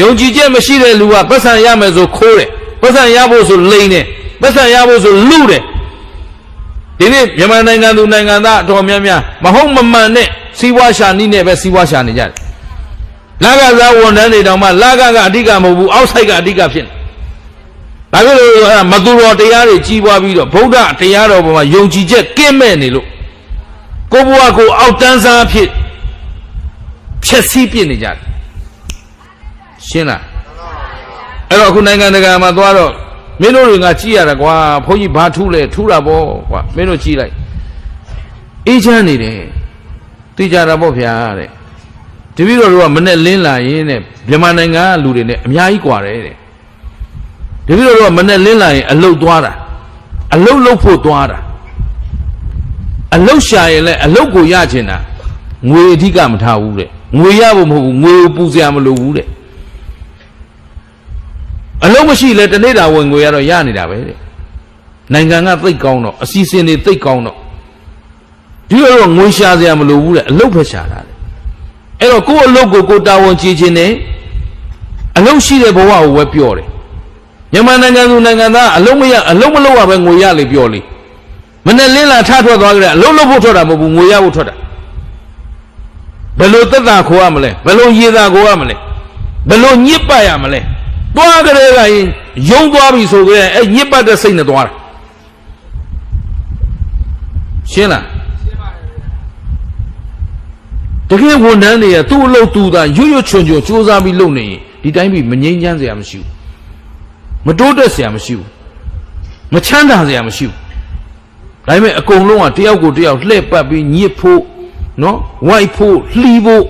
ယုံကြည်ချက်မရှိတဲ့လူကပတ်စံရမယ်ဆိုခိုးတယ်ပတ်စံရဖို့ဆိုလိန်တယ်ပတ်စံရဖို့ဆိုလူတယ်ဒီနေ့မြန်မာနိုင်ငံသူနိုင်ငံသားအတော်များများမဟုတ်မမှန်နဲ့စီးပွားရှာနည်းနဲ့ပဲစီးပွားရှာနေကြတယ်လာကစားဝန်ထမ်းတွေတောင်မှလာကအဓိကမဟုတ်ဘူးအောက်ဆိုင်ကအဓိကဖြစ်နေဒါဖြစ်လို့မသူတော်တရားတွေကြီးပွားပြီးတော့ဗုဒ္ဓတရားတော်ပေါ်မှာယုံကြည်ချက်ကင်းမဲ့နေလို့ကိုဘဝကိုအောက်တန်းစားဖြစ်ဖြက်စီးပြစ်နေကြတယ်ရှင်းလားအဲ့တော့အခုနိုင်ငံတကာမှာသွားတော့မင်းတို့တွေကကြည့်ရတာကွာဘုန်းကြီးဘာထူးလဲထူးတာပေါ့ကွာမင်းတို့ကြည့်လိုက်အေးချမ်းနေတယ်သိကြတာပေါ့ဗျာတဲ့တပည့်တော်တို့ကမနဲ့လင်းလာရင်တဲ့မြန်မာနိုင်ငံကလူတွေနဲ့အများကြီးကွာတယ်တဲ့တပည့်တော်တို့ကမနဲ့လင်းလာရင်အလုတ်သွားတာအလုတ်လုပ်ဖို့သွားတာအလုတ်ရှာရင်လည်းအလုတ်ကိုရချင်တာငွေအဓိကမထားဘူးတဲ့ငွေရဖို့မဟုတ်ဘူးငွေကိုပူစရာမလိုဘူးတဲ့အလုံးမရှိလဲတနေ့တာဝင်ငွေရတော့ရနေတာပဲတဲ့နိုင်ငံကသိတ်ကောင်းတော့အစီအစဉ်တွေသိတ်ကောင်းတော့ဒီလိုတော့ငွေရှာစရာမလိုဘူးတဲ့အလုံးပဲရှာတာတဲ့အဲ့တော့ကိုယ့်အလုံးကိုတာဝန်ကြည့်ခြင်းနဲ့အလုံးရှိတဲ့ဘဝကိုပဲပြောတယ်မြန်မာနိုင်ငံသူနိုင်ငံသားအလုံးမရအလုံးမလုပ်ရပဲငွေရလေပြောလေမနဲ့လင်းလာထထွက်သွားကြတယ်အလုံးလုပ်ဖို့ထွက်တာမဟုတ်ဘူးငွေရဖို့ထွက်တာဘယ်လိုသက်သာခိုးရမလဲဘယ်လိုရည်သာခိုးရမလဲဘယ်လိုညစ်ပတ်ရမလဲသွားကြတဲ့ကရင်ယုံသွားပြီဆိုကြတဲ့အဲ့ညစ်ပတ်တဲ့စိတ်နဲ့သွားတာရှင်းလားတကယ်ဝန်ထမ်းတွေကသူ့အလုပ်သူသာရွရွချွန်ချွန်စူးစမ်းပြီးလုပ်နေရင်ဒီတိုင်းပြည်မငြိမ်းချမ်းစရာမရှိဘူးမတိုးတက်စရာမရှိဘူးမချမ်းသာစရာမရှိဘူးဒါပေမဲ့အကုန်လုံးကတယောက်ကိုတယောက်လှည့်ပတ်ပြီးညစ်ဖို့နော်ဝိုက်ဖို့လှီးဖို့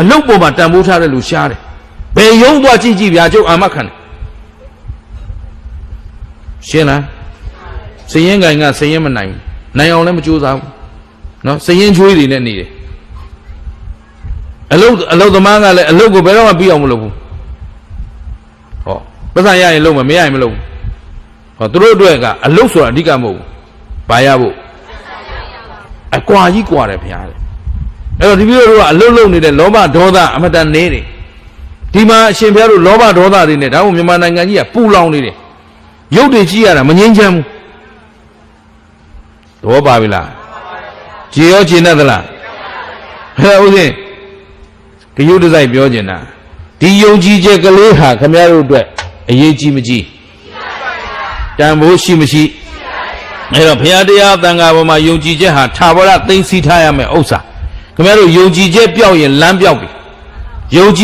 အလုပ်ပေါ်မှာတန်ဖိုးထားတဲ့လူရှားတယ်ဘယ်ရုံးသွားကြည့်ကြည့်ဗျာကျုပ်အာမခံတယ်ရှင်းလားစရင်ကိုင်ကစရင်မနိုင်ဘူးနိုင်အောင်လည်းမကြိုးစားဘူးနော်စရင်ချွေးတွေနဲ့နေတယ်အလုပ်သမားကလည်းအလုပ်ကိုဘယ်တော့မှပြီးအောင်မလုပ်ဘူးဟောပတ်စံရရင်လုပ်မရရင်မလုပ်ဘူးဟောသူတို့အတွက်ကအလုပ်ဆိုတာအဓိကမဟုတ်ဘူးဘာရဖို့အကွာကြီးကွာတယ်ဗျာတဲ့အဲ့တော့ဒီလိုတို့ကအလုပ်လုပ်နေတဲ့လောဘဒေါသအမတန်နေတယ်ဒီမှာအရှင်ဘုရားတို့လောဘဒေါသတွေနဲ့ဒါကိုမြန်မာနိုင်ငံကြီးကပူလောင်နေတယ်ရုပ်တွေကြည့်ရတာမငြိမ်းချမ်းဘူးတော့ပါပြီလားကြည်ရောကြည်နဲ့သလားဟဲ့ဦးစင်ကရုဒ္ဒစိုက်ပြောကျင်တာဒီယုံကြည်ချက်ကလေးဟာခမရတို့အတွက်အရေးကြီးမကြီးတန်ဖိုးရှိမရှိအဲ့တော့ဘုရားတရားသံဃာပေါ်မှာယုံကြည်ချက်ဟာထာဝရသိသိထားရမယ်ဥစ္စာခမရတို့ယုံကြည်ချက်ပြောက်ရင်လမ်းပြောက်ပြီယုံကြည်